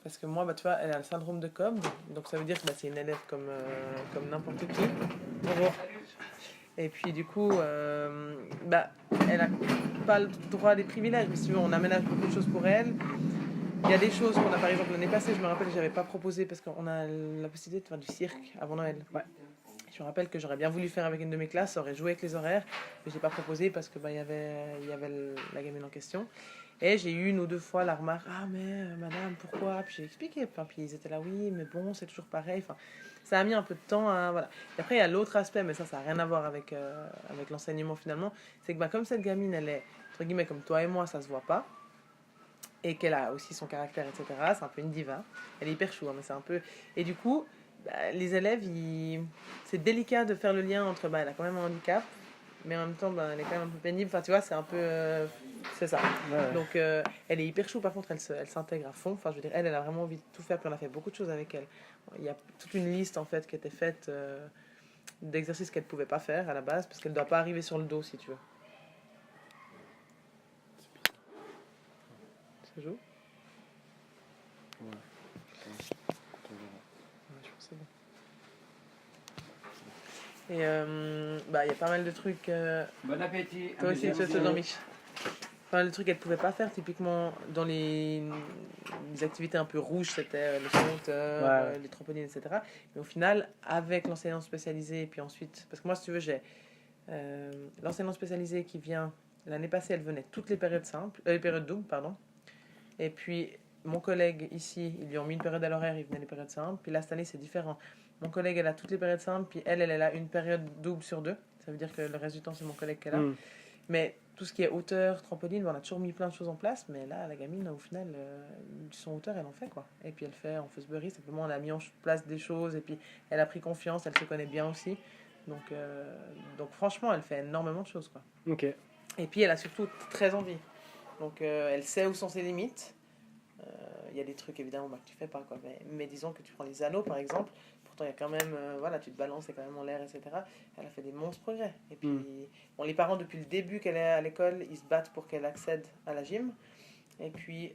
Parce que moi, bah, tu vois, elle a le syndrome de Cobb, donc ça veut dire que bah, c'est une élève comme n'importe qui. Bonjour. Et puis du coup, bah, elle a pas le droit à des privilèges, mais si tu veux, on aménage beaucoup de choses pour elle. Il y a des choses qu'on a, par exemple, l'année passée, je me rappelle que j'avais pas proposé parce qu'on a la possibilité de faire du cirque avant Noël. Ouais. Je me rappelle que j'aurais bien voulu faire avec une de mes classes, ça aurait joué avec les horaires, mais j'ai pas proposé parce que bah, il y avait la gamine en question. Et j'ai eu une ou deux fois la remarque, ah mais madame, pourquoi? Puis j'ai expliqué, enfin, puis ils étaient là, oui, mais bon, c'est toujours pareil. Enfin, ça a mis un peu de temps, hein, voilà. Et après, il y a l'autre aspect, mais ça n'a rien à voir avec l'enseignement finalement, c'est que bah, comme cette gamine, elle est, entre guillemets, comme toi et moi, ça se voit pas, et qu'elle a aussi son caractère, etc., c'est un peu une diva. Elle est hyper chou, hein, mais c'est un peu... Et du coup, bah, les élèves, c'est délicat de faire le lien entre, bah, elle a quand même un handicap, mais en même temps, bah, elle est quand même un peu pénible. Enfin, tu vois, c'est un peu... c'est ça. Ouais. Donc, elle est hyper chou. Par contre, elle s'intègre à fond. Enfin, je veux dire, elle a vraiment envie de tout faire. Puis on a fait beaucoup de choses avec elle. Il y a toute une liste, en fait, qui était faite d'exercices qu'elle ne pouvait pas faire à la base, parce qu'elle ne doit pas arriver sur le dos, si tu veux. Ça joue? Ouais. Ouais, je pense que c'est bon. Et bah, il y a pas mal de trucs. Bon appétit. Toi aussi, tu te dormis. Enfin, le truc qu'elle pouvait pas faire, typiquement dans les activités un peu rouges, c'était le sauteur, Ouais. les trampolines, etc. Mais au final, avec l'enseignant spécialisé, et puis ensuite, parce que moi, si tu veux, j'ai l'enseignant spécialisé qui vient, l'année passée, elle venait toutes les périodes simples, les périodes doubles, pardon. Et puis, mon collègue ici, ils lui ont mis une période à l'horaire, il venait les périodes simples. Puis là, cette année, c'est différent. Mon collègue, elle a toutes les périodes simples, puis elle a une période double sur 2. Ça veut dire que le reste du temps, c'est mon collègue qu'elle a. Mais tout ce qui est hauteur, trampoline, on a toujours mis plein de choses en place. Mais là, la gamine, au final, son hauteur, elle en fait quoi. Et puis elle fait en Fosbury, simplement on a mis en place des choses. Et puis elle a pris confiance, elle se connaît bien aussi. Donc franchement, elle fait énormément de choses quoi. Ok. Et puis elle a surtout très envie. Donc elle sait où sont ses limites. Il y a des trucs évidemment bah, que tu fais pas quoi. Mais disons que tu prends les anneaux par exemple. Pourtant il y a quand même, voilà, tu te balances, c'est quand même en l'air, etc. Elle a fait des monstres progrès. Et puis, bon, les parents depuis le début qu'elle est à l'école, ils se battent pour qu'elle accède à la gym. Et puis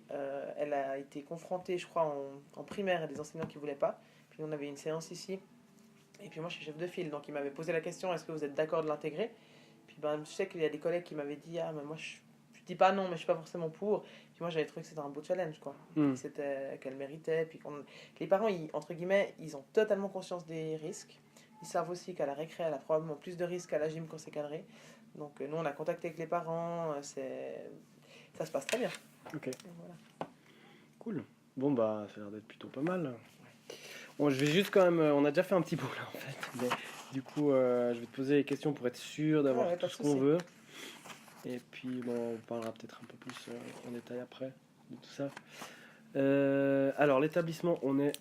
elle a été confrontée, je crois, en primaire à des enseignants qui voulaient pas. Puis on avait une séance ici. Et puis moi je suis chef de file, donc il m'avait posé la question, est-ce que vous êtes d'accord de l'intégrer? Puis ben, je sais qu'il y a des collègues qui m'avaient dit, ah mais moi je dis pas non, mais je suis pas forcément pour. Puis moi j'avais trouvé que c'était un beau challenge quoi. C'était qu'elle méritait. Puis les parents, entre guillemets, ils ont totalement conscience des risques. Ils savent aussi qu'à la récré, elle a probablement plus de risques qu'à la gym quand c'est cadré. Donc nous on a contacté avec les parents, ça se passe très bien. Ok. Et voilà. Cool. Bon bah ça a l'air d'être plutôt pas mal. Bon, je vais juste quand même, on a déjà fait un petit bout là en fait. Mais, du coup, je vais te poser les questions pour être sûr d'avoir Ouais, tout pas de ce qu'on souci. veut. Et puis bon, on parlera peut-être un peu plus en détail après de tout ça. Alors l'établissement, on est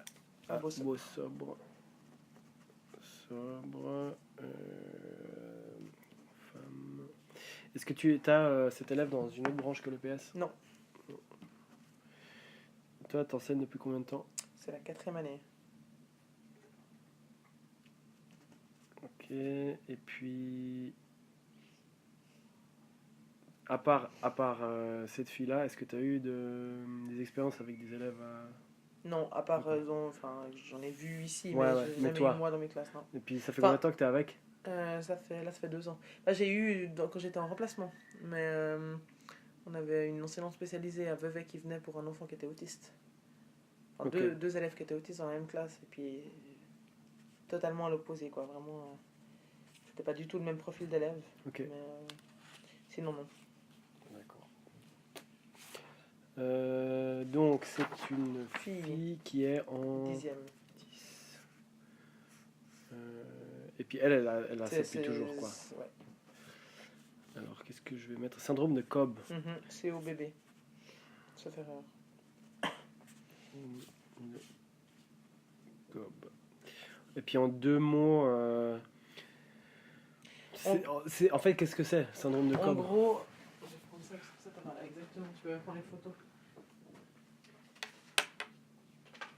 à Beau-Sobre. Femme. Est-ce que tu as cet élève dans une autre branche que le PS? Non, Toi, t'enseignes depuis combien de temps? c'est la 4e année. Ok, et puis à part cette fille-là, est-ce que tu as eu des expériences avec des élèves Non, à part, Ok. enfin, j'en ai vu ici, Ouais, mais ouais, j'ai mais jamais toi. eu moi dans mes classes, non. Et puis ça fait Enfin, combien de temps que tu es avec? ça fait 2 ans. Là, j'ai eu quand j'étais en remplacement, mais on avait une enseignante spécialisée à Vevey qui venait pour un enfant qui était autiste. Enfin, Ok. deux élèves qui étaient autistes dans la même classe, et puis totalement à l'opposé, quoi. Vraiment, c'était pas du tout le même profil d'élève. Ok. Mais sinon, non. D'accord. Donc c'est une fille qui est en 10e. 10. Et puis elle a ça depuis toujours quoi. Ouais. Alors qu'est-ce que je vais mettre? Syndrome de Cobb. C'est au bébé. Sauf erreur. Cobb. Et puis en 2 mots, en fait qu'est-ce que c'est, syndrome de En Cobb? gros, je vais prendre ça parce que ça t'en va exactement. Tu peux prendre les photos.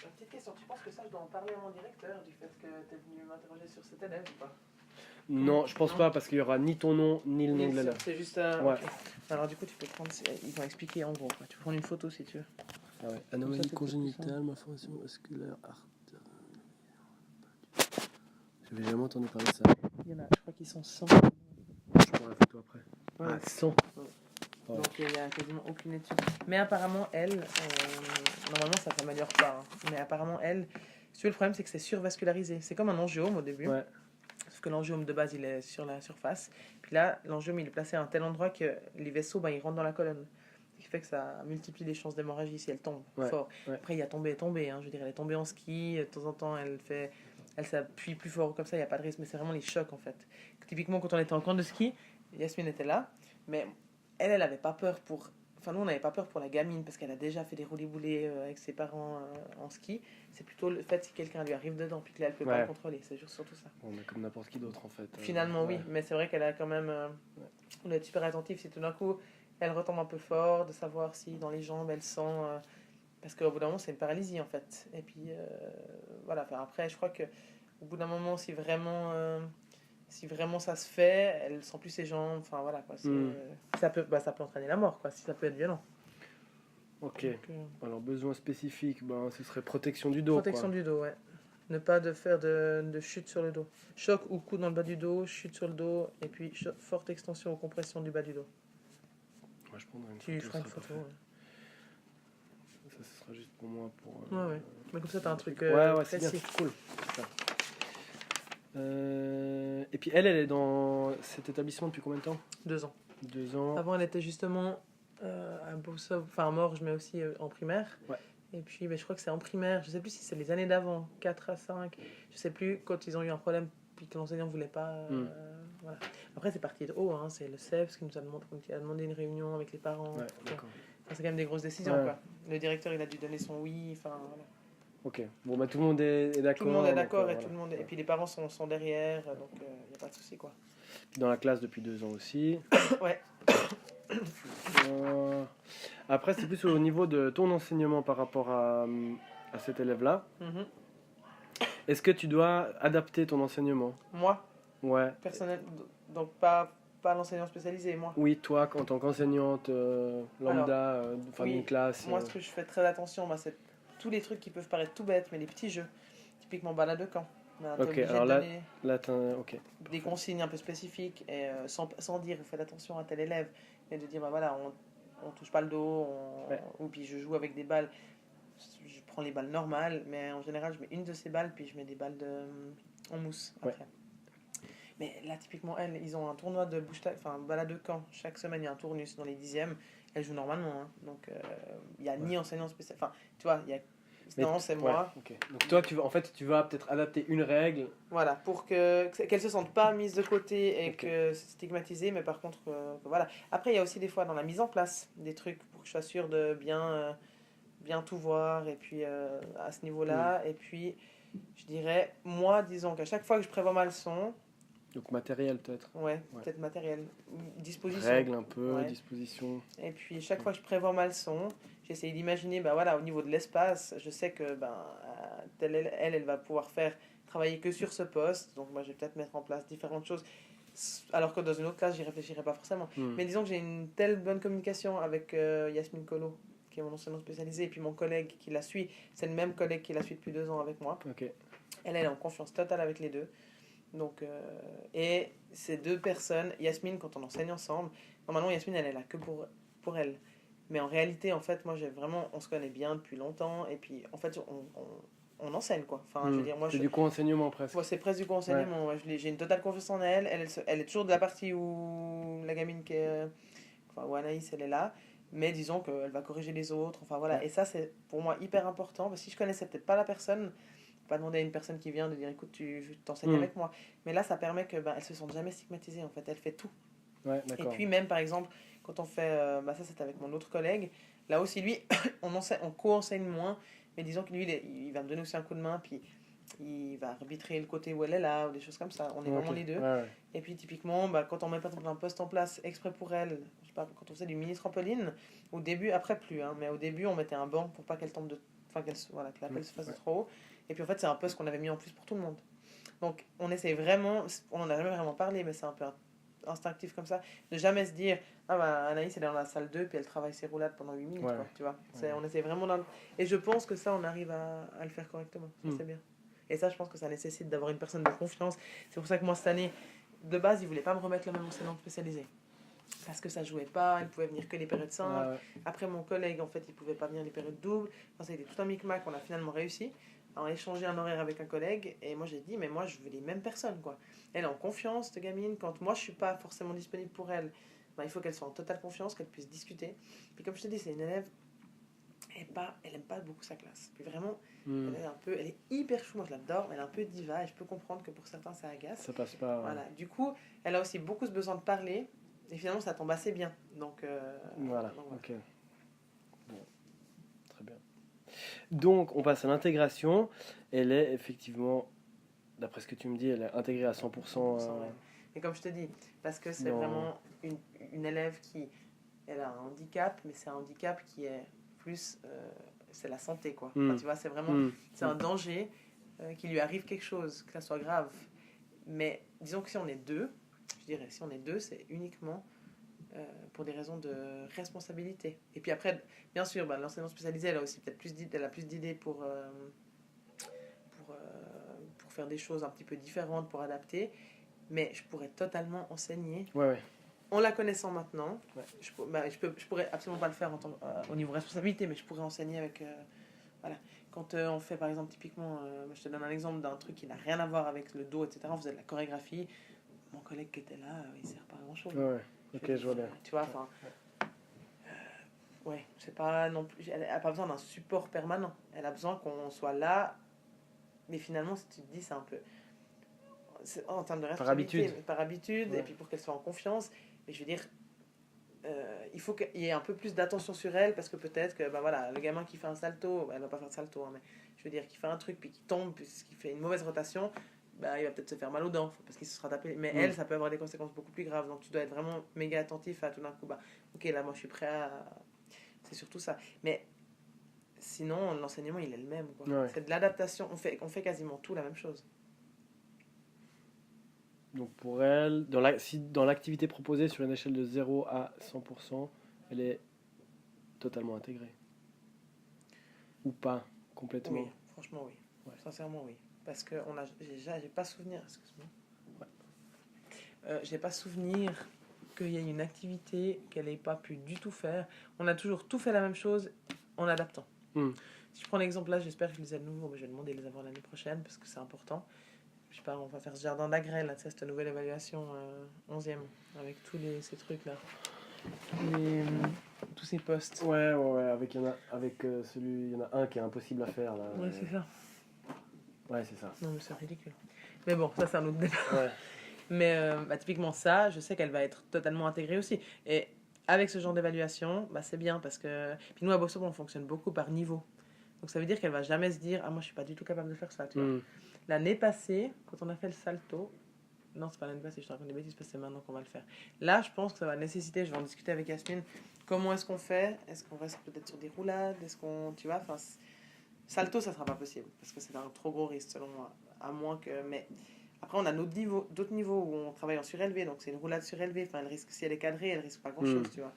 La petite question, tu penses que ça, je dois en parler à mon directeur du fait que tu es venu m'interroger sur cet élève ou pas? Non, je pense Non. pas parce qu'il y aura ni ton nom ni le nom de l'élève. C'est juste Ouais. ok. Alors du coup, tu peux prendre. Ils vont expliquer en gros. Quoi. Tu peux prendre une photo si tu veux. Ah ouais. Ça, Anomalie c'est congénitale, malformation vasculaire, j'avais jamais entendu parler de ça. Il y en a, je crois qu'ils sont 100. Je prends la photo après. Ouais. Ah, 100. Ouais. Ouais. Donc il n'y a quasiment aucune étude. Mais apparemment, elle, normalement ça ne s'améliore pas. Hein. Mais apparemment, elle, si tu veux, le problème c'est que c'est survascularisé. C'est comme un angiome au début. Ouais. Sauf que l'angiome de base il est sur la surface. Puis là, l'angiome il est placé à un tel endroit que les vaisseaux ils rentrent dans la colonne. Ce qui fait que ça multiplie les chances d'hémorragie si elle tombe fort. Ouais. Après, il y a tombé et tombé. Hein. Je veux dire, elle est tombée en ski. De temps en temps, elle s'appuie plus fort comme ça. Il n'y a pas de risque. Mais c'est vraiment les chocs en fait. Typiquement, quand on était en camp de ski, Yasmine était là. Mais elle avait pas peur pour. Enfin, nous, on n'avait pas peur pour la gamine parce qu'elle a déjà fait des roulés-boulés avec ses parents en ski. C'est plutôt le fait si quelqu'un lui arrive dedans puis que là, elle peut pas le contrôler. C'est juste surtout ça. On est comme n'importe qui d'autre en fait. Finalement, oui. Mais c'est vrai qu'elle a quand même. On doit être super attentif si tout d'un coup elle retombe un peu fort, de savoir si dans les jambes elle sent. Parce qu'au bout d'un moment, c'est une paralysie en fait. Et puis voilà. Enfin, après, je crois que au bout d'un moment, si vraiment ça se fait, elle sent plus ses jambes. Enfin voilà quoi. Ça peut entraîner la mort quoi. Si ça peut être violent. Ok. Donc, alors besoin spécifique, ce serait protection du dos. Protection du dos, ouais. Ne pas faire de chute sur le dos. Choc ou coup dans le bas du dos, chute sur le dos, et puis forte extension ou compression du bas du dos. Ouais, je prendrai une tu photo. feras une photo. Ouais. Ça, ce sera juste pour moi. Ouais. Mais comme ça, t'as un truc c'est bien. Cool. Et puis elle est dans cet établissement depuis combien de temps ? 2 ans. 2 ans. Avant, elle était justement à Beausauve, enfin à Morges, mais aussi en primaire. Ouais. Et puis, je crois que c'est en primaire, je sais plus si c'est les années d'avant, 4 à 5, je sais plus, quand ils ont eu un problème, puis que l'enseignant voulait pas. Voilà. Après, c'est parti de haut, hein, c'est le CEPS qui nous a demandé une réunion avec les parents. Ouais, d'accord. Enfin, c'est quand même des grosses décisions, quoi. Le directeur, il a dû donner son oui, enfin voilà. Ok, bon tout le monde est d'accord. Tout le monde est d'accord et tout le monde et puis les parents sont derrière, donc il n'y a pas de souci quoi. Dans la classe depuis 2 ans aussi. Ouais. Après, c'est plus au niveau de ton enseignement par rapport à cet élève-là. Est-ce que tu dois adapter ton enseignement ? Moi ? Ouais. Personnel, donc pas l'enseignant spécialisé, moi. Oui, toi, en tant qu'enseignante lambda, d'une classe. Moi, ce que je fais très attention, c'est tous les trucs qui peuvent paraître tout bêtes, mais les petits jeux. Typiquement balade de camp. Ok, alors là des consignes un peu spécifiques et sans dire vous faites attention à tel élève, et de dire voilà, on touche pas le dos, ou puis je joue avec des balles. Je prends les balles normales, mais en général je mets une de ces balles, puis je mets des balles en mousse après. Mais là, typiquement, ils ont un tournoi de balade de camp. Chaque semaine, il y a un tournus dans les 10e. Elles jouent normalement. Hein. Donc, il n'y a ni enseignant spécial. Enfin, tu vois, il y a. Non, c'est moi. Okay. Donc, toi, tu vas peut-être adapter une règle. Voilà, pour qu'elles ne se sentent pas mises de côté et que c'est stigmatisé. Mais par contre, voilà. Après, il y a aussi des fois dans la mise en place des trucs pour que je sois sûre de bien tout voir. Et puis, à ce niveau-là. Et puis, je dirais, moi, disons qu'à chaque fois que je prévois ma leçon. Donc matériel peut-être. Ouais, peut-être matériel. Disposition. Règles un peu, disposition. Et puis chaque fois que je prévois ma leçon, j'essaye d'imaginer, voilà, au niveau de l'espace, je sais que elle va pouvoir travailler que sur ce poste. Donc moi je vais peut-être mettre en place différentes choses. Alors que dans une autre classe, j'y réfléchirai pas forcément. Mais disons que j'ai une telle bonne communication avec Yasmine Colo, qui est mon enseignant spécialisé, et puis mon collègue qui la suit. C'est le même collègue qui la suit depuis 2 ans avec moi. Okay. Elle est en confiance totale avec les deux. Donc, et ces 2 personnes, Yasmine, quand on enseigne ensemble, normalement Yasmine elle est là que pour elle. Mais en réalité, en fait, moi on se connaît bien depuis longtemps, et puis en fait, on enseigne quoi. Enfin, je veux dire, moi, c'est du co-enseignement presque. Moi, c'est presque du co-enseignement. Ouais. J'ai une totale confiance en elle. Elle est toujours de la partie où la gamine où Anaïs elle est là. Mais disons qu'elle va corriger les autres. Enfin voilà. Et ça, c'est pour moi hyper important. Parce que si je connaissais peut-être pas la personne, pas demander à une personne qui vient de dire écoute, je t'enseigne avec moi. Mais là, ça permet que elle se sente jamais stigmatisée. En fait, elle fait tout. Ouais, et puis même par exemple, quand on fait, ça c'était avec mon autre collègue. Là aussi, lui, on co-enseigne moins. Mais disons que lui, il va me donner aussi un coup de main. Puis il va arbitrer le côté où elle est là, ou des choses comme ça. On est vraiment les deux. Ouais. Et puis typiquement, quand on met par exemple un poste en place exprès pour elle, je sais pas, quand on faisait du mini trampoline, au début, après plus, mais au début on mettait un banc pour pas qu'elle tombe que la pelle se fasse de trop haut. Et puis en fait c'est un poste qu'on avait mis en plus pour tout le monde. Donc on essaie vraiment, on en a jamais vraiment parlé, mais c'est un peu instinctif comme ça. Ne jamais se dire, ah bah Anaïs elle est dans la salle 2 puis elle travaille ses roulades pendant 8 minutes, Ouais. quoi, tu vois. Ouais. On essaie vraiment Et je pense que ça, on arrive à le faire correctement. Ça, c'est bien. Et ça, je pense que ça nécessite d'avoir une personne de confiance. C'est pour ça que moi, cette année, de base, ils voulaient pas me remettre la même enseignante spécialisée. Parce que ça jouait pas, il pouvait venir que les périodes simples. Ouais. Après, mon collègue, en fait, il pouvait pas venir les périodes doubles. Enfin, ça a été tout un micmac, on a finalement réussi à échanger un horaire avec un collègue. Et moi, j'ai dit, mais moi, je veux les mêmes personnes, quoi. Elle est en confiance, cette gamine. Quand moi, je suis pas forcément disponible pour elle, ben, il faut qu'elle soit en totale confiance, qu'elle puisse discuter. Puis, comme je te dis, c'est une élève, elle aime pas beaucoup sa classe. Puis vraiment, elle est hyper chou, moi je l'adore, mais elle est un peu diva et je peux comprendre que pour certains ça agace. Ça passe pas. Ouais. Voilà. Du coup, elle a aussi beaucoup ce besoin de parler et finalement ça tombe assez bien. Voilà. Ok. Bon, très bien. Donc, on passe à l'intégration. Elle est effectivement, d'après ce que tu me dis, elle est intégrée à 100%. Ouais. Et comme je te dis, parce que c'est vraiment une élève qui, elle a un handicap, mais c'est un handicap qui est plus, c'est la santé, quoi. Enfin, tu vois, c'est vraiment, c'est un danger qu'il lui arrive quelque chose, que ça soit grave. Mais disons que si on est deux, je dirais, si on est deux, c'est uniquement pour des raisons de responsabilité. Et puis après, bien sûr, l'enseignant spécialisé, elle a aussi peut-être plus d'idées pour faire des choses un petit peu différentes, pour adapter. Mais je pourrais totalement enseigner. Ouais. En la connaissant maintenant, je pourrais absolument pas le faire au niveau responsabilité, mais je pourrais enseigner avec... voilà. Quand on fait par exemple typiquement, je te donne un exemple d'un truc qui n'a rien à voir avec le dos, etc. On faisait de la chorégraphie. Mon collègue qui était là, il sert pas à grand chose. Ouais. Ok, je vois bien. Tu vois, enfin... ouais, c'est pas non plus... Elle a pas besoin d'un support permanent. Elle a besoin qu'on soit là. Mais finalement, si tu te dis, c'est un peu... en termes de responsabilité, par habitude, et puis pour qu'elle soit en confiance. Mais je veux dire, il faut qu'il y ait un peu plus d'attention sur elle, parce que peut-être que voilà, le gamin qui fait un salto, elle va pas faire de salto, hein, mais je veux dire, qui fait un truc, puis qui tombe, puis qui fait une mauvaise rotation, il va peut-être se faire mal aux dents, parce qu'il se sera tapé. Mais elle, ça peut avoir des conséquences beaucoup plus graves, donc tu dois être vraiment méga attentif à tout d'un coup, ok, là, moi, je suis prêt à... C'est surtout ça. Mais sinon, l'enseignement, il est le même, quoi. Ouais. C'est de l'adaptation, on fait quasiment tout la même chose. Donc pour elle, si dans l'activité proposée sur une échelle de 0 à 100%, elle est totalement intégrée. Ou pas complètement. Oui, franchement oui. Ouais. Sincèrement oui. Parce que j'ai pas souvenir, excuse-moi. J'ai pas souvenir qu'il y ait une activité qu'elle n'ait pas pu du tout faire. On a toujours tout fait la même chose en adaptant. Si je prends l'exemple là, j'espère que je les ai de nouveau, mais je vais demander de les avoir l'année prochaine parce que c'est important. Je sais pas, on va faire ce jardin d'Agrel, là, tu sais, cette nouvelle évaluation 11e, avec tous ces trucs-là. Tous ces postes. Ouais, avec, il y en a un qui est impossible à faire, là. Ouais, c'est ça. Ouais, c'est ça. Non, mais c'est ridicule. Mais bon, ça, c'est un autre débat. Ouais. Mais typiquement, ça, je sais qu'elle va être totalement intégrée aussi. Et avec ce genre d'évaluation, c'est bien parce que... Puis nous, à Bosso, on fonctionne beaucoup par niveau. Donc ça veut dire qu'elle va jamais se dire « Ah, moi, je suis pas du tout capable de faire ça, tu vois. » L'année passée, quand on a fait le salto, non, c'est pas l'année passée, je te raconte des bêtises parce que c'est maintenant qu'on va le faire. Là, je pense que ça va nécessiter, je vais en discuter avec Yasmine, comment est-ce qu'on fait? Est-ce qu'on reste peut-être sur des roulades? Est-ce qu'on, tu vois, enfin, salto, ça sera pas possible parce que c'est un trop gros risque selon moi, à moins que, mais après on a d'autres niveaux où on travaille en surélevé, donc c'est une roulade surélevée, enfin, elle risque, si elle est cadrée, elle risque pas grand-chose, tu vois.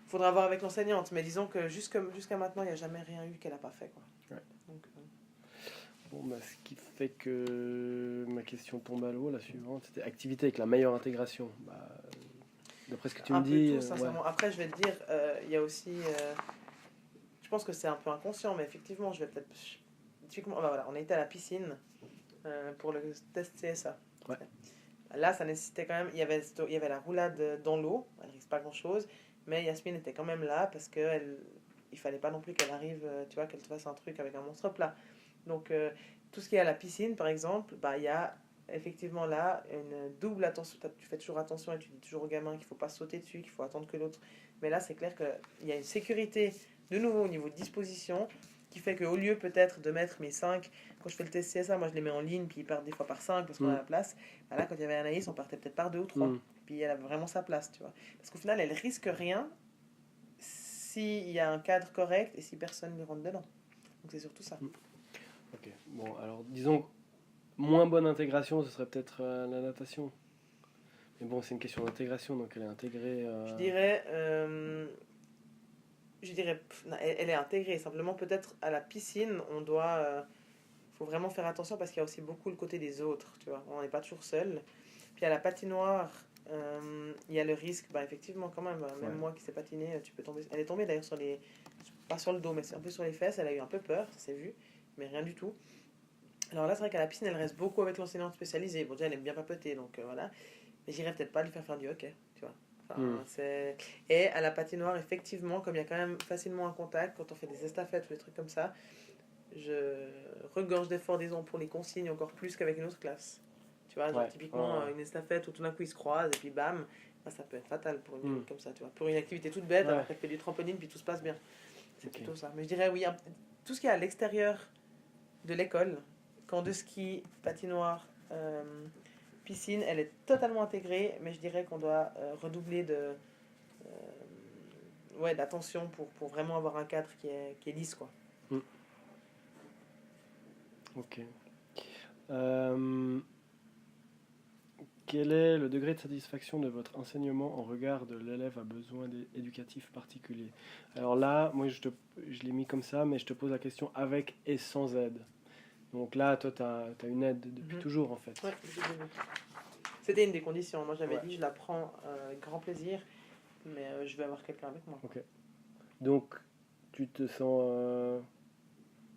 Faudra voir avec l'enseignante, mais disons que jusqu'à maintenant, il n'y a jamais rien eu qu'elle a pas fait, quoi. Ouais. Donc, bon, ce qui fait que ma question tombe à l'eau, la suivante, c'était activité avec la meilleure intégration. D'après ce que tu me dis... tout, sincèrement. Ouais. Après, je vais te dire, il y a aussi... je pense que c'est un peu inconscient, mais effectivement, je vais peut-être... Typiquement, voilà, on a été à la piscine pour le test CSA. Ouais. Là, ça nécessitait quand même... Il y avait la roulade dans l'eau, elle risque pas grand-chose, mais Yasmine était quand même là parce il fallait pas non plus qu'elle arrive, tu vois, qu'elle te fasse un truc avec un monstre plat. Donc, tout ce qui est à la piscine, par exemple, il y a effectivement là une double attention. Tu fais toujours attention et tu dis toujours au gamin qu'il ne faut pas sauter dessus, qu'il faut attendre que l'autre... Mais là, c'est clair qu'il y a une sécurité, de nouveau, au niveau de disposition, qui fait qu'au lieu peut-être de mettre mes 5, quand je fais le test CSA, moi je les mets en ligne, puis ils partent des fois par 5 parce qu'on a la place. Là, quand il y avait Anaïs, on partait peut-être par 2 ou 3. Puis elle a vraiment sa place, tu vois. Parce qu'au final, elle risque rien s'il y a un cadre correct et si personne ne rentre dedans. Donc c'est surtout ça. Ok, bon, alors disons, moins bonne intégration, ce serait peut-être la natation. Mais bon, c'est une question d'intégration, donc elle est intégrée. Je dirais, elle est intégrée. Simplement, peut-être à la piscine, faut vraiment faire attention parce qu'il y a aussi beaucoup le côté des autres, tu vois. On n'est pas toujours seul. Puis à la patinoire, il y a le risque, bah effectivement, quand même, même moi qui sais patiner, tu peux tomber. Elle est tombée d'ailleurs pas sur le dos, mais c'est un peu sur les fesses. Elle a eu un peu peur, ça s'est vu, mais rien du tout. Alors là, c'est vrai qu'à la piscine, elle reste beaucoup avec l'enseignante spécialisée. Bon, déjà, elle aime bien papoter, donc voilà. Mais j'irais peut-être pas lui faire du hockey, tu vois. Et à la patinoire, effectivement, comme il y a quand même facilement un contact, quand on fait des estafettes ou des trucs comme ça, je regorge d'efforts, disons, pour les consignes encore plus qu'avec une autre classe. Tu vois, genre typiquement une estafette où tout d'un coup ils se croisent et puis bam, ça peut être fatal pour une comme ça, tu vois. Pour une activité toute bête, alors qu'elle fait du trampoline puis tout se passe bien. C'est plutôt ça. Mais je dirais oui, tout ce qui est à l'extérieur de l'école, camp de ski, patinoire, piscine, elle est totalement intégrée, mais je dirais qu'on doit redoubler d'attention pour vraiment avoir un cadre qui est lisse, quoi. Ok. Quel est le degré de satisfaction de votre enseignement en regard de l'élève à besoins éducatifs particuliers? Alors là, moi je l'ai mis comme ça, mais je te pose la question avec et sans aide. Donc là, toi, tu as une aide depuis toujours en fait. Ouais, c'était une des conditions. Moi j'avais dit je la prends avec grand plaisir, mais je vais avoir quelqu'un avec moi. Ok. Donc tu te sens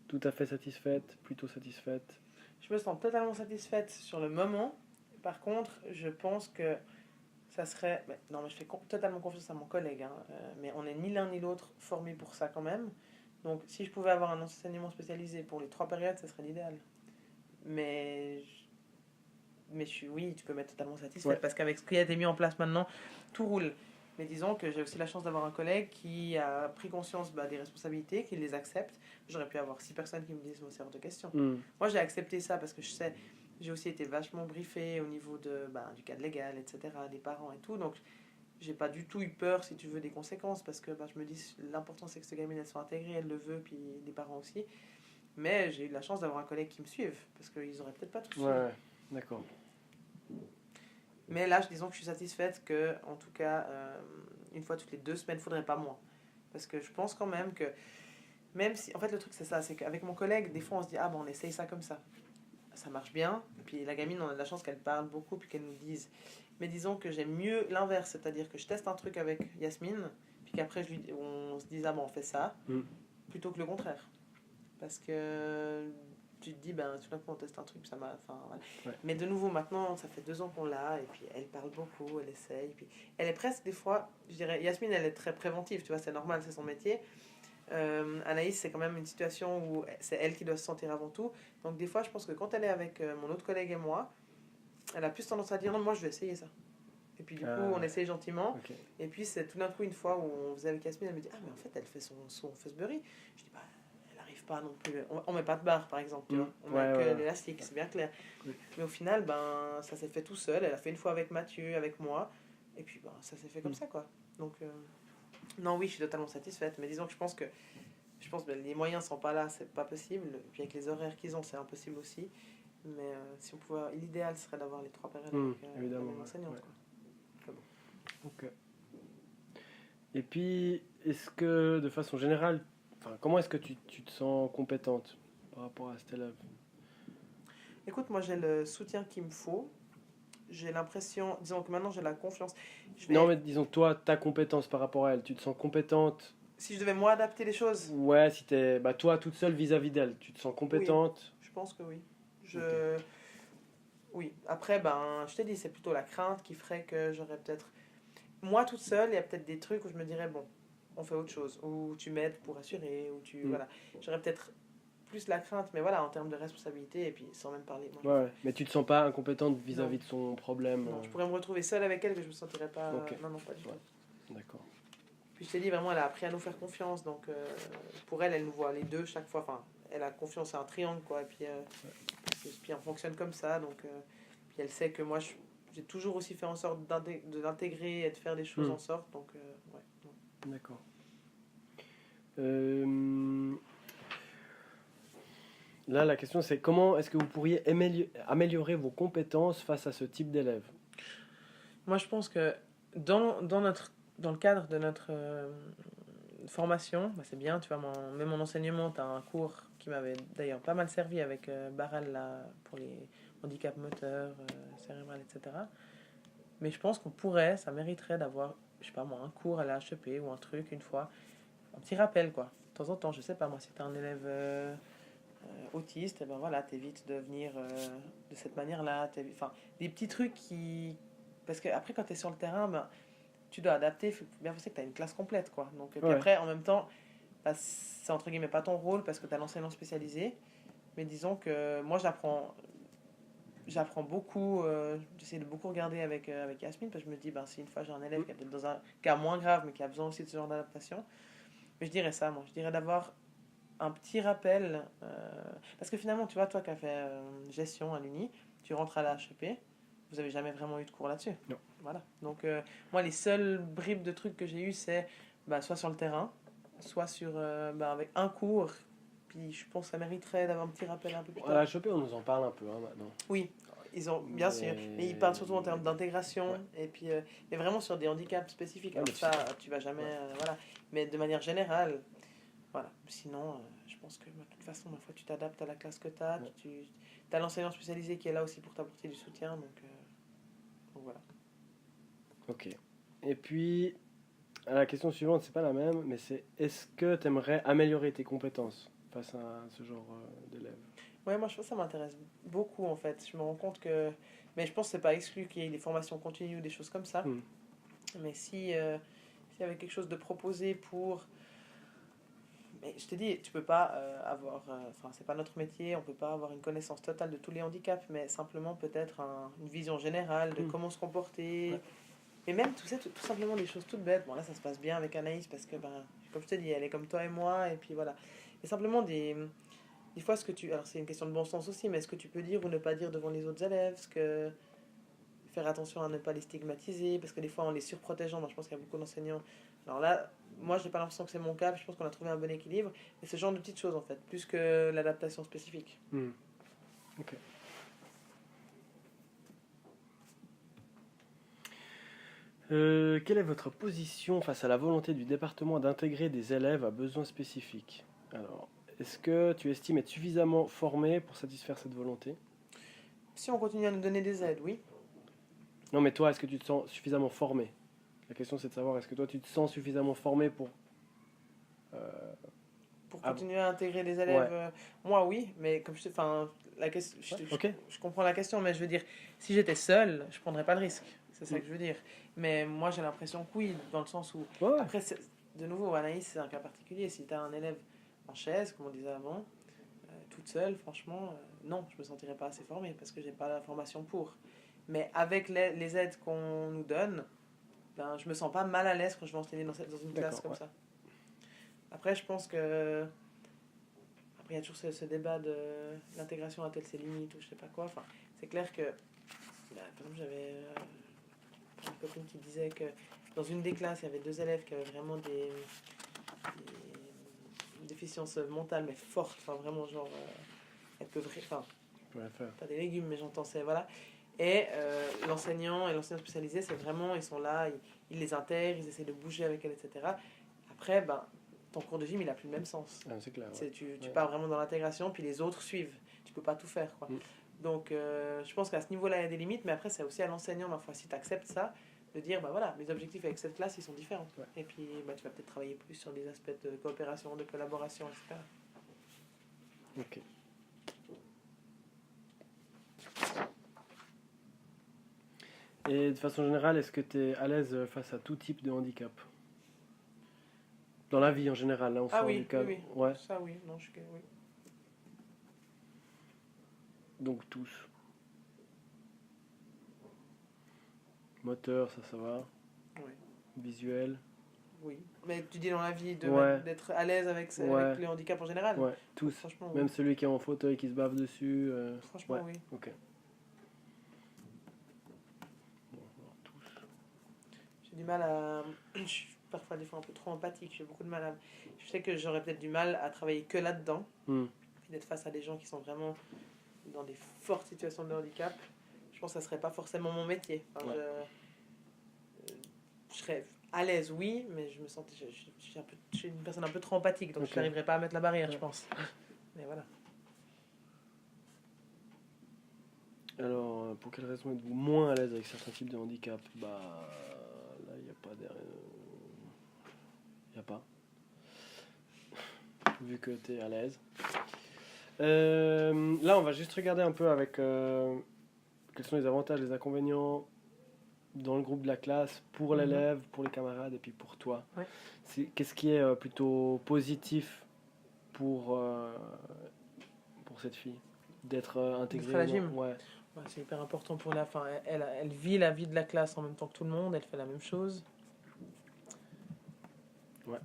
tout à fait satisfaite, plutôt satisfaite? Je me sens totalement satisfaite sur le moment. Par contre, je pense que ça serait... Non, mais je fais totalement confiance à mon collègue, hein, mais on n'est ni l'un ni l'autre formé pour ça quand même. Donc si je pouvais avoir un enseignement spécialisé pour les 3 périodes, ça serait l'idéal. Mais oui, tu peux m'être totalement satisfaite parce qu'avec ce qui a été mis en place maintenant, tout roule. Mais disons que j'ai aussi la chance d'avoir un collègue qui a pris conscience des responsabilités, qui les accepte. J'aurais pu avoir 6 personnes qui me disent, c'est hors de question. Moi, j'ai accepté ça parce que je sais, j'ai aussi été vachement briefée au niveau du cadre légal, etc., des parents et tout. Donc, j'ai pas du tout eu peur, si tu veux, des conséquences parce que je me dis, l'important c'est que cette gamine, elle soit intégrée, elle le veut, puis les parents aussi. Mais j'ai eu la chance d'avoir un collègue qui me suive parce qu'ils auraient peut-être pas tout suivi. Ouais, d'accord. Mais là, disons que je suis satisfaite que, en tout cas, une fois toutes les 2 semaines, il ne faudrait pas moins. Parce que je pense quand même que, même si... En fait, le truc, c'est ça, c'est qu'avec mon collègue, des fois, on se dit, ah bon, on essaye ça comme ça. Ça marche bien. Et puis la gamine, on a de la chance qu'elle parle beaucoup, puis qu'elle nous dise. Mais disons que j'aime mieux l'inverse, c'est-à-dire que je teste un truc avec Yasmine, puis qu'après, on se dise, ah bon, on fait ça, plutôt que le contraire. Parce que tu te dis, tout d'un coup, on teste un truc, ça m'a... Mais de nouveau, maintenant, ça fait 2 ans qu'on l'a, et puis elle parle beaucoup, elle essaye. Puis elle est presque, des fois, je dirais, Yasmine, elle est très préventive, tu vois, c'est normal, c'est son métier. Anaïs, c'est quand même une situation où c'est elle qui doit se sentir avant tout. Donc des fois, je pense que quand elle est avec mon autre collègue et moi, elle a plus tendance à dire, non, moi, je vais essayer ça. Et puis du coup, on essaye gentiment. Okay. Et puis c'est tout d'un coup, une fois où on faisait avec Yasmine, elle me dit, ah, mais en fait, elle fait son Fosbury. Je dis, pas non plus. On met pas de barre, par exemple, tu vois. On met que l'élastique, c'est bien clair. Mais au final, ça s'est fait tout seul. Elle a fait une fois avec Mathieu, avec moi. Et puis, ça s'est fait comme ça, quoi. Donc, non, oui, je suis totalement satisfaite. Mais disons que je pense que les moyens sont pas là, c'est pas possible. Et puis, avec les horaires qu'ils ont, c'est impossible aussi. Mais si on pouvait... L'idéal serait d'avoir les 3 périodes avec la même enseignante, quoi. Ok. Et puis, est-ce que, de façon générale, comment est-ce que tu te sens compétente par rapport à cet élève? Écoute, moi j'ai le soutien qu'il me faut. J'ai l'impression, disons que maintenant j'ai la confiance. Non, mais disons, toi, ta compétence par rapport à elle, tu te sens compétente? Si je devais moi adapter les choses? Ouais, si t'es toi toute seule vis-à-vis d'elle, tu te sens compétente? Oui, je pense que oui. Oui, après, je t'ai dit, c'est plutôt la crainte qui ferait que j'aurais peut-être... Moi toute seule, il y a peut-être des trucs où je me dirais, bon, on fait autre chose. Ou tu m'aides pour assurer, ou voilà. J'aurais peut-être plus la crainte, mais voilà, en termes de responsabilité, et puis sans même parler. Moi, mais tu te sens pas incompétente vis-à-vis de son problème? Non, je pourrais me retrouver seule avec elle, que je me sentirais pas... Non, pas du tout. D'accord. Puis je t'ai dit, vraiment, elle a appris à nous faire confiance, donc pour elle, elle nous voit les deux chaque fois, enfin, elle a confiance, c'est un triangle, quoi, et puis on fonctionne comme ça, donc puis elle sait que moi, j'ai toujours aussi fait en sorte de l'intégrer et de faire des choses en sorte, donc ouais. D'accord. Là, la question, c'est comment est-ce que vous pourriez améliorer vos compétences face à ce type d'élève? Moi, je pense que dans le cadre de notre formation, bah, c'est bien, tu vois, même mon enseignement, tu as un cours qui m'avait d'ailleurs pas mal servi avec Barral là, pour les handicaps moteurs, cérébrales, etc. Mais je pense qu'on pourrait, ça mériterait d'avoir, je sais pas moi, un cours à la HEP ou un truc une fois, un petit rappel quoi. De temps en temps, je sais pas moi, si tu es un élève autiste, et ben voilà, t'évites de venir de cette manière-là. Enfin, des petits trucs qui. Parce que après, quand tu es sur le terrain, ben, tu dois adapter. Il faut bien penser que tu as une classe complète quoi. Donc, puis Ouais. après, en même temps, bah, c'est entre guillemets pas ton rôle parce que tu as l'enseignant spécialisé. Mais disons que moi, j'apprends beaucoup, j'essaie de beaucoup regarder avec Yasmine parce que je me dis, ben, si une fois j'ai un élève qui est peut-être dans un cas moins grave mais qui a besoin aussi de ce genre d'adaptation, mais je dirais ça, moi, je dirais d'avoir un petit rappel, parce que finalement, tu vois, toi qui as fait gestion à l'Uni, tu rentres à la HEP, vous avez jamais vraiment eu de cours là-dessus. Non. Voilà. Donc, moi, les seules bribes de trucs que j'ai eu, c'est bah, soit sur le terrain, soit sur, bah, avec un cours. Puis je pense que ça mériterait d'avoir un petit rappel un peu plus À la tard. HEP, on nous en parle un peu maintenant. Oui, ils ont, bien sûr, mais ils parlent surtout en termes d'intégration, Ouais. et puis, mais vraiment sur des handicaps spécifiques. Ouais, Alors mais ça, tu vas jamais, ouais. voilà. Mais de manière générale, voilà. Sinon, je pense que bah, de toute façon, ma foi, tu t'adaptes à la classe que tu as. Ouais. Tu as l'enseignant spécialisé qui est là aussi pour t'apporter du soutien. Donc voilà. Ok. Et puis, la question suivante, c'est pas la même, mais c'est est-ce que tu aimerais améliorer tes compétences face à ce genre d'élèves? Ouais, moi, je pense que ça m'intéresse beaucoup, en fait. Je me rends compte que. Mais je pense que c'est pas exclu qu'il y ait des formations continues ou des choses comme ça. Hmm. Mais si, s'il y avait quelque chose de proposé pour. Mais je te dis, tu peux pas avoir. Enfin, c'est pas notre métier, on peut pas avoir une connaissance totale de tous les handicaps, mais simplement peut-être une vision générale de Hmm. comment se comporter. Ouais. Et même tout ça, tout simplement des choses toutes bêtes. Bon, là, ça se passe bien avec Anaïs parce que, ben, comme je te dis, elle est comme toi et moi, et puis voilà. Et simplement des fois, ce que tu. Alors, c'est une question de bon sens aussi, mais ce que tu peux dire ou ne pas dire devant les autres élèves, faire attention à ne pas les stigmatiser, parce que des fois, en les surprotégeant, moi, je pense qu'il y a beaucoup d'enseignants. Alors là, moi, j'ai pas l'impression que c'est mon cas, puis je pense qu'on a trouvé un bon équilibre. Et ce genre de petites choses, en fait, plus que l'adaptation spécifique. Hmm. Ok. Quelle est votre position face à la volonté du département d'intégrer des élèves à besoins spécifiques? Alors, est-ce que tu estimes être suffisamment formé pour satisfaire cette volonté? Si on continue à nous donner des aides, oui. Non, mais toi, est-ce que tu te sens suffisamment formé? La question, c'est de savoir, est-ce que toi, tu te sens suffisamment formé pour... euh, Pour ah, continuer à intégrer des élèves, ouais, moi, oui, mais comme je te. Enfin, la question, ouais, ok. je comprends la question, mais je veux dire, si j'étais seule, je prendrais pas de risque. C'est ça Mm. que je veux dire. Mais moi, j'ai l'impression que oui, dans le sens où. Ouais, ouais. Après, de nouveau, Anaïs, c'est un cas particulier. Si tu as un élève en chaise, comme on disait avant, toute seule, franchement, non, je me sentirais pas assez formée parce que j'ai pas la formation pour. Mais avec les aides qu'on nous donne, ben, je me sens pas mal à l'aise quand je vais enseigner dans une classe D'accord, comme ouais. ça. Après, je pense que. Après, il y a toujours ce débat de l'intégration a-t-elle ses limites ou je sais pas quoi. Enfin, c'est clair que. Bah, par exemple, j'avais une copine qui disait que dans une des classes, il y avait deux élèves qui avaient vraiment des déficiences mentales, mais fortes. Enfin, vraiment, genre. Elles peuvent. Enfin, Ouais, faire. pas des légumes, mais j'entends, c'est. Voilà. Et l'enseignant et l'enseignant spécialisé, c'est vraiment. Ils sont là, ils les intègrent, ils essaient de bouger avec elles, etc. Après, ben, ton cours de gym, il a plus le même sens. Ah, c'est clair, ouais. Tu Ouais. pars vraiment dans l'intégration, puis les autres suivent. Tu peux pas tout faire, quoi. Mm. Donc, je pense qu'à ce niveau-là, il y a des limites, mais après, c'est aussi à l'enseignant, ma foi, si tu acceptes ça, de dire, bah voilà, mes objectifs avec cette classe, ils sont différents. Ouais. Et puis, bah, tu vas peut-être travailler plus sur des aspects de coopération, de collaboration, etc. Ok. Et de façon générale, est-ce que tu es à l'aise face à tout type de handicap? Dans la vie en général, là on Ah sort oui, du oui, cadre. oui. Ouais, Ça, oui. Non, oui. donc tous. Moteur, ça va. Oui. Visuel. Oui. Mais tu dis dans la vie Ouais. d'être à l'aise avec Ouais. les handicaps en général. Ouais, tous. Franchement, Même oui. celui qui est en fauteuil qui se bave dessus. Franchement, Ouais, oui. ok. Bon, alors, tous. J'ai du mal à. Je suis parfois des fois un peu trop empathique. J'ai beaucoup de mal à. Je sais que j'aurais peut-être du mal à travailler que là-dedans. Hmm. Puis d'être face à des gens qui sont vraiment dans des fortes situations de handicap. Je pense que ça serait pas forcément mon métier. Enfin, Ouais. je serais à l'aise, oui, mais je me sentais, je suis une personne un peu trop empathique, donc je n'arriverais pas à mettre la barrière, je pense. Mais voilà. Alors, pour quelle raison êtes-vous moins à l'aise avec certains types de handicap? Bah, là, il n'y a pas Il n'y a pas. Vu que tu es à l'aise. Là, on va juste regarder un peu avec quels sont les avantages, les inconvénients dans le groupe de la classe, pour l'élève, pour les camarades et puis pour toi. Ouais. Qu'est-ce qui est plutôt positif pour cette fille d'être intégrée D'être à la gym. Ouais. Ouais, c'est hyper important pour la fin. Elle vit la vie de la classe en même temps que tout le monde, elle fait la même chose. Ouais.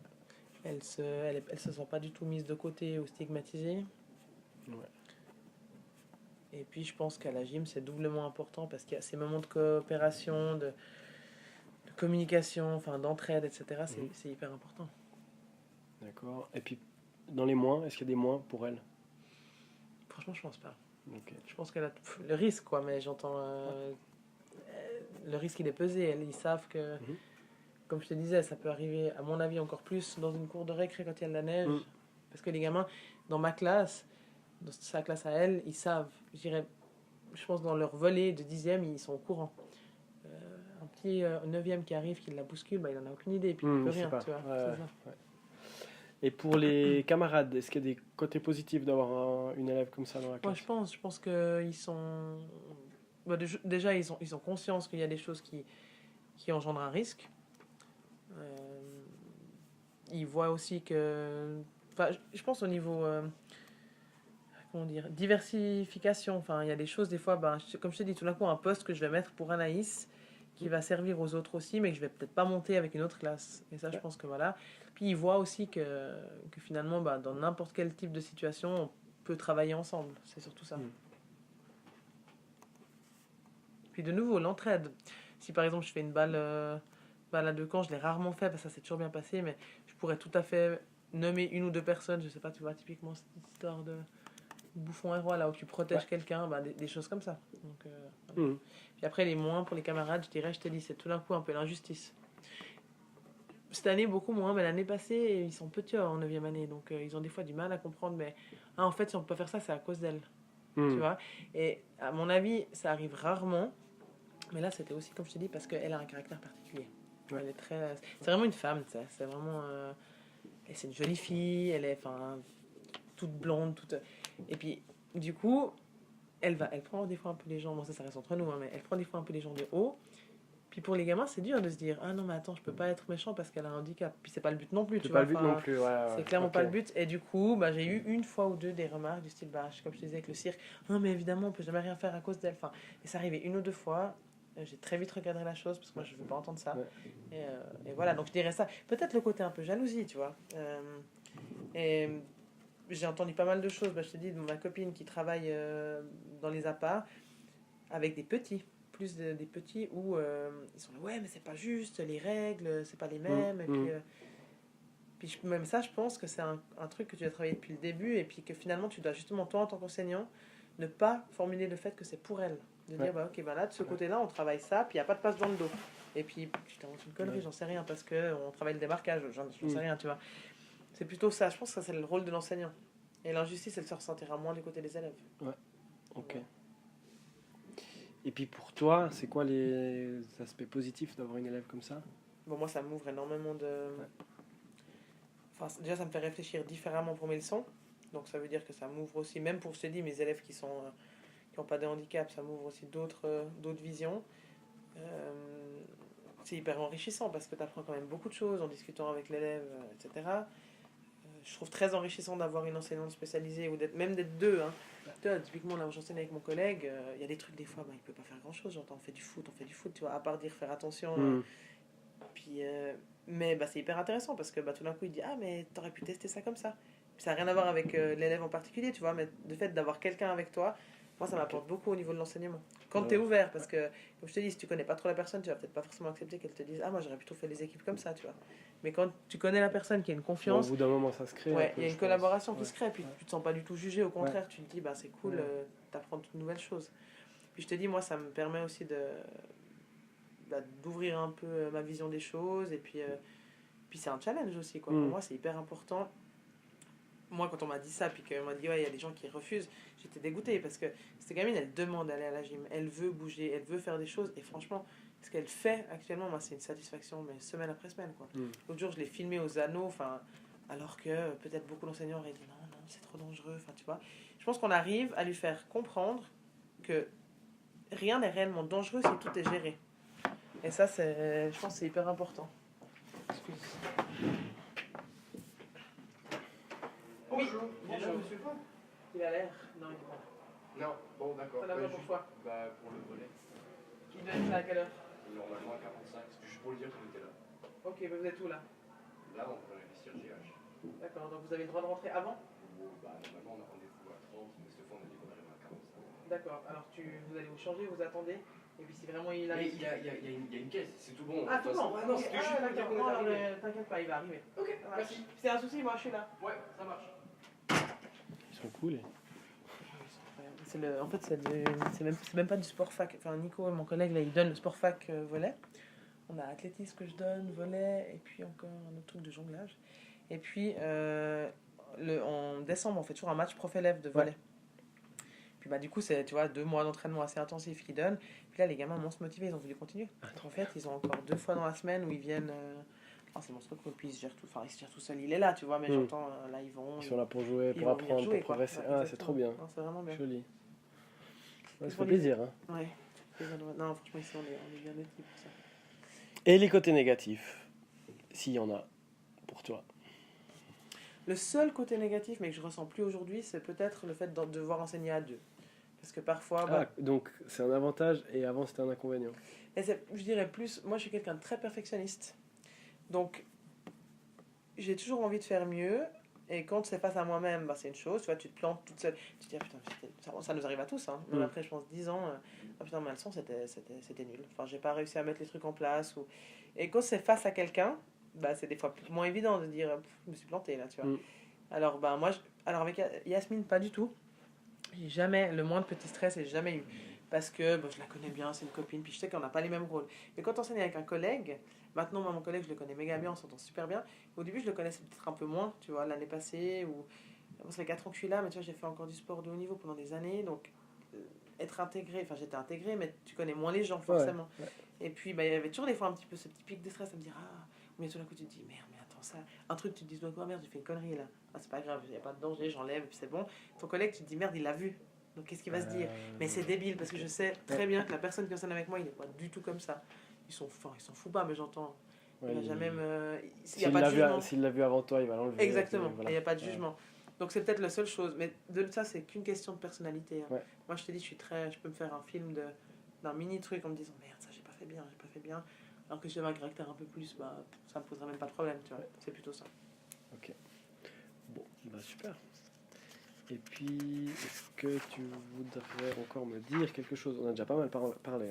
Elle se sent pas du tout mise de côté ou stigmatisée. Ouais. Et puis je pense qu'à la gym c'est doublement important parce qu'il y a ces moments de coopération, de communication, enfin d'entraide, etc. C'est hyper important. D'accord. Et puis dans les moins, est-ce qu'il y a des moins pour elle? Franchement, je pense pas. Okay. Je pense qu'elle a le risque, quoi, mais j'entends le risque il est pesé. Ils savent que, comme je te disais, ça peut arriver, à mon avis, encore plus dans une cour de récré quand il y a de la neige. Parce que les gamins, dans ma classe, dans sa classe à elle, ils savent. Je pense dans leur volée de 10e, ils sont au courant. Un petit 9e qui arrive, qui la bouscule, bah, il en a aucune idée, et puis il peut rien, tu vois. Ouais. Et pour les camarades, est-ce qu'il y a des côtés positifs d'avoir une élève comme ça dans la classe? Moi, je pense qu'ils sont... Bah, déjà, ils ont conscience qu'il y a des choses qui engendrent un risque. Ils voient aussi que... Enfin, je pense au niveau... comment dire, diversification. Enfin, il y a des choses, des fois, comme je te dis, tout d'un coup, un poste que je vais mettre pour Anaïs, qui va servir aux autres aussi, mais que je vais peut-être pas monter avec une autre classe. Et ça, je pense que voilà. Puis ils voient aussi que finalement, dans n'importe quel type de situation, on peut travailler ensemble. C'est surtout ça. Puis de nouveau, l'entraide. Si par exemple je fais une balade de camp, je l'ai rarement fait parce que ça s'est toujours bien passé, mais je pourrais tout à fait nommer une ou deux personnes, je sais pas, tu vois, typiquement cette histoire de bouffon et roi là où tu protèges quelqu'un, des choses comme ça. Donc, voilà. Puis après, les moins pour les camarades, je te dis, c'est tout d'un coup un peu l'injustice. Cette année, beaucoup moins, mais l'année passée, ils sont petits en 9e année, donc ils ont des fois du mal à comprendre, mais en fait, si on peut pas faire ça, c'est à cause d'elle. Tu vois. Et à mon avis, ça arrive rarement, mais là, c'était aussi, comme je te dis, parce qu'elle a un caractère particulier. Ouais. Elle est très... C'est vraiment une femme, tu sais. C'est vraiment... c'est une jolie fille, elle est toute blonde, toute... Et puis, du coup, elle prend des fois un peu les gens... Bon, ça reste entre nous, hein, mais elle prend des fois un peu les gens de haut. Puis pour les gamins, c'est dur de se dire ah non, mais attends, je peux pas être méchant parce qu'elle a un handicap. Puis c'est pas le but non plus, tu vois. C'est pas le but non plus, ouais. C'est clairement pas le but. Et du coup, j'ai eu une fois ou deux des remarques du style, comme je te disais avec le cirque, non, mais évidemment, on peut jamais rien faire à cause d'elle. Enfin, et ça arrivait une ou deux fois. J'ai très vite recadré la chose parce que moi, je veux pas entendre ça. Ouais. Et voilà, donc je dirais ça. Peut-être le côté un peu jalousie, tu vois. Et j'ai entendu pas mal de choses. Je te dis, de ma copine qui travaille dans les APA avec des petits. Plus des petits où ils sont là, ouais, mais c'est pas juste, les règles, c'est pas les mêmes. Et puis même ça, je pense que c'est un truc que tu as travaillé depuis le début et puis que finalement, tu dois justement, toi, en tant qu'enseignant, ne pas formuler le fait que c'est pour elle. De dire, ok, là, de ce côté-là, on travaille ça, puis il n'y a pas de place dans le dos. Et puis, je t'invente une connerie, j'en sais rien, parce qu'on travaille le démarquage, j'en sais rien, tu vois. C'est plutôt ça, je pense que ça, c'est le rôle de l'enseignant. Et l'injustice, elle se ressentira moins du côté des élèves. Ouais, ok. Ouais. Et puis pour toi, c'est quoi les aspects positifs d'avoir une élève comme ça? Bon, moi, ça m'ouvre énormément de... Ouais. Enfin, déjà, ça me fait réfléchir différemment pour mes leçons. Donc, ça veut dire que ça m'ouvre aussi, même pour, je te dis, mes élèves qui n'ont pas de handicap, ça m'ouvre aussi d'autres visions. C'est hyper enrichissant parce que tu apprends quand même beaucoup de choses en discutant avec l'élève, etc. Je trouve très enrichissant d'avoir une enseignante spécialisée ou même d'être deux. Hein. Typiquement, là où j'enseigne avec mon collègue, il y a des trucs, des fois, il ne peut pas faire grand-chose. J'entends, on fait du foot, tu vois, à part dire faire attention. Puis, mais c'est hyper intéressant parce que tout d'un coup, il dit ah, mais t'aurais pu tester ça comme ça. Puis, ça n'a rien à voir avec l'élève en particulier, tu vois, mais le fait d'avoir quelqu'un avec toi, moi, ça m'apporte beaucoup au niveau de l'enseignement. Quand tu es ouvert, parce que, comme je te dis, si tu connais pas trop la personne, tu vas peut-être pas forcément accepter qu'elle te dise ah, moi, j'aurais plutôt fait les équipes comme ça, tu vois. Mais quand tu connais la personne, qui a une confiance, au bout d'un moment, ça se crée. Ouais, il y a une collaboration qui se crée, puis tu te sens pas du tout jugé, au contraire, tu te dis c'est cool, t'apprends de nouvelles choses. Puis je te dis, moi, ça me permet aussi d'ouvrir un peu ma vision des choses. Et puis c'est un challenge aussi, quoi. Mm. Pour moi, c'est hyper important. Moi, quand on m'a dit ça, puis qu'on m'a dit, ouais, il y a des gens qui refusent, j'étais dégoûtée parce que cette gamine, elle demande d'aller à la gym, elle veut bouger, elle veut faire des choses, et franchement, ce qu'elle fait actuellement, moi, c'est une satisfaction, mais semaine après semaine, quoi. L'autre jour, je l'ai filmé aux anneaux, enfin, alors que peut-être beaucoup d'enseignants auraient dit, non, non, c'est trop dangereux, enfin, tu vois. Je pense qu'on arrive à lui faire comprendre que rien n'est réellement dangereux si tout est géré. Et ça, je pense que c'est hyper important. Excuse. Bonjour. Bonjour, monsieur. Il a l'air. Non, il est pas. Non, bon d'accord. Ça n'a pas pourquoi. Bah pour le volet. Il doit être là à quelle heure? Normalement à 45, c'est juste pour le dire qu'on était là. Ok, mais vous êtes où là? Là on va dans les vestiaires GH. D'accord, donc vous avez le droit de rentrer avant? Bah normalement on a rendez-vous à 30, mais cette fois on a dit qu'on arrivait à 45. D'accord, alors vous allez vous changer, vous attendez, et puis si vraiment il Mais arrive. il y a une caisse, c'est tout bon. Ah, tout bon. Ouais, non, c'était juste pour dire qu'on Non, est arrivé. mais t'inquiète pas, il va arriver. Ok, Ça marche. merci. Si c'est un souci, moi je suis là. Ouais, ça marche. Ils sont cool. En fait, c'est même pas du sport fac. Enfin, Nico, mon collègue, là, il donne le sport fac volet. On a athlétisme que je donne, volet, et puis encore un autre truc de jonglage. Et puis, en décembre, on fait toujours un match prof-élève de volet. Puis bah, du coup, c'est, tu vois, 2 mois d'entraînement assez intensif qu'ils donnent. Puis là, les gamins m'ont motivés, ils ont voulu continuer. En fait, ils ont encore 2 fois dans la semaine où ils viennent. C'est monstrueux, quoi. Puis ils se gèrent tout seul. Il est là, tu vois, mais j'entends, là, ils vont. Ils sont là pour jouer, ils pour vont venir apprendre, jouer, pour quoi. progresser. Ouais, Ah, c'est trop bien. Non, c'est vraiment bien. Joli. Ouais, ça Pour fait les- plaisir. Hein. Ouais. Non, franchement, ici, on est bien équipés pour ça. Et les côtés négatifs, s'il y en a, pour toi. Le seul côté négatif, mais que je ressens plus aujourd'hui, c'est peut-être le fait de devoir enseigner à deux. Parce que parfois. Ah, donc c'est un avantage et avant c'était un inconvénient. Je dirais plus. Moi, je suis quelqu'un de très perfectionniste. Donc, j'ai toujours envie de faire mieux. Et quand c'est face à moi-même, c'est une chose. Tu vois, tu te plantes toute seule. Tu te dis, ah, putain, ça nous arrive à tous. Hein. Même après, je pense, 10 ans, ah putain, ma leçon, c'était nul. Enfin, j'ai pas réussi à mettre les trucs en place. Et quand c'est face à quelqu'un, c'est des fois moins évident de dire, je me suis planté là, tu vois. Alors, alors, avec Yasmine, pas du tout. J'ai jamais, le moins de petit stress, j'ai jamais eu. Parce que je la connais bien, c'est une copine, puis je sais qu'on n'a pas les mêmes rôles. Mais quand on enseigne avec un collègue, maintenant, moi, mon collègue, je le connais méga bien, on s'entend super bien. Au début, je le connaissais peut-être un peu moins, tu vois, l'année passée, ou. Ça fait 4 ans que je suis là, mais tu vois, j'ai fait encore du sport de haut niveau pendant des années, donc être intégré, enfin, j'étais intégrée, mais tu connais moins les gens, forcément. Ouais. Et puis, il y avait toujours des fois un petit peu ce petit pic de stress à me dire, ou bien tout d'un coup, tu te dis, merde, mais attends, ça. Un truc, tu te dis, merde, j'ai fait une connerie là. Ah, c'est pas grave, il n'y a pas de danger, j'enlève, puis c'est bon. Ton collègue, tu te dis, merde, il l'a vu. Donc qu'est-ce qu'il va se dire? Mais c'est débile parce que je sais très bien que la personne qui enseigne avec moi, il n'est pas du tout comme ça. Ils s'en foutent pas, mais j'entends. Il va jamais me. Il y a pas de jugement. S'il l'a vu avant toi, il va l'enlever. Exactement, il n'y a pas de jugement. Donc c'est peut-être la seule chose. Mais de ça, c'est qu'une question de personnalité. Hein. Moi, je te dis, je peux me faire un film d'un mini truc en me disant, merde, ça, j'ai pas fait bien. Alors que si j'avais un caractère un peu plus, ça me poserait même pas de problème, tu vois. C'est plutôt ça. Ok. Bon, super. Et puis, est-ce que tu voudrais encore me dire quelque chose? On a déjà pas mal parlé.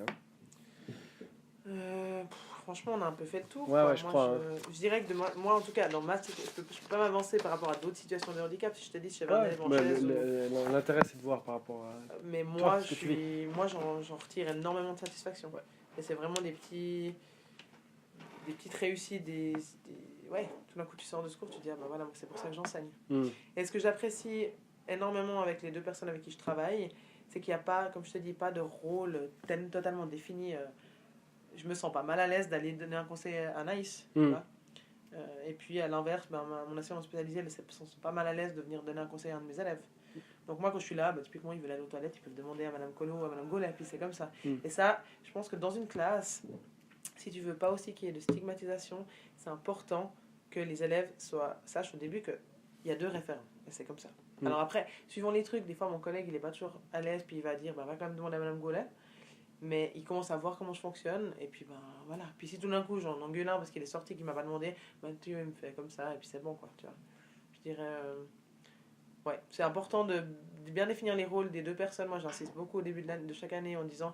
Hein. Franchement, on a un peu fait le tour. Ouais, je crois. Je dirais que moi, en tout cas, dans je peux pas m'avancer par rapport à d'autres situations de handicap. Si je te dis, si j'avais un élève en chaise. L'intérêt, c'est de voir par rapport à. Mais moi, j'en retire énormément de satisfaction. Et c'est vraiment des petites réussites, ouais, tout d'un coup, tu sors de ce cours, tu te dis, voilà, c'est pour ça que j'enseigne. Et ce que j'apprécie énormément avec les 2 personnes avec qui je travaille, c'est qu'il n'y a pas, comme je te dis, pas de rôle totalement défini. Je me sens pas mal à l'aise d'aller donner un conseil à Anaïs. Et puis à l'inverse, mon enseignant spécialisé, elle se sent pas mal à l'aise de venir donner un conseil à un de mes élèves. Donc moi, quand je suis là, typiquement, ils veulent aller aux toilettes, ils peuvent demander à Madame Colo, à Madame Gaulet, puis c'est comme ça. Et ça, je pense que dans une classe, si tu veux pas aussi qu'il y ait de stigmatisation, c'est important que les élèves sachent au début qu'il y a 2 référents. Et c'est comme ça. Alors après, suivant les trucs, des fois, mon collègue, il est pas toujours à l'aise, puis il va dire, va quand même demander à Madame Gaulet. Mais il commence à voir comment je fonctionne, et puis voilà. Puis si tout d'un coup j'en engueule un parce qu'il est sorti, qu'il m'a pas demandé, Mathieu il me fait comme ça, et puis c'est bon, quoi, tu vois. Je dirais, ouais, c'est important de bien définir les rôles des 2 personnes. Moi, j'insiste beaucoup au début de chaque année en disant,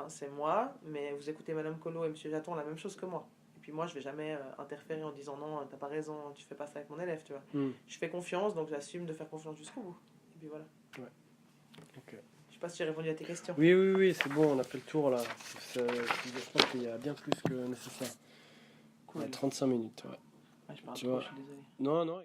c'est moi, mais vous écoutez Madame Colo et Monsieur Jaton la même chose que moi. Et puis moi, je vais jamais interférer en disant, non, t'as pas raison, tu fais pas ça avec mon élève, tu vois. Je fais confiance, donc j'assume de faire confiance jusqu'au bout. Et puis voilà. Ouais. Ok. sais pas si j'ai répondu à tes questions. Oui, oui, oui, c'est bon, on a fait le tour là. Je pense qu'il y a bien plus que nécessaire. Cool. Ouais, 35 minutes, ouais. Ouais, je parle Tu trop, vois. je suis désolé. Non, non.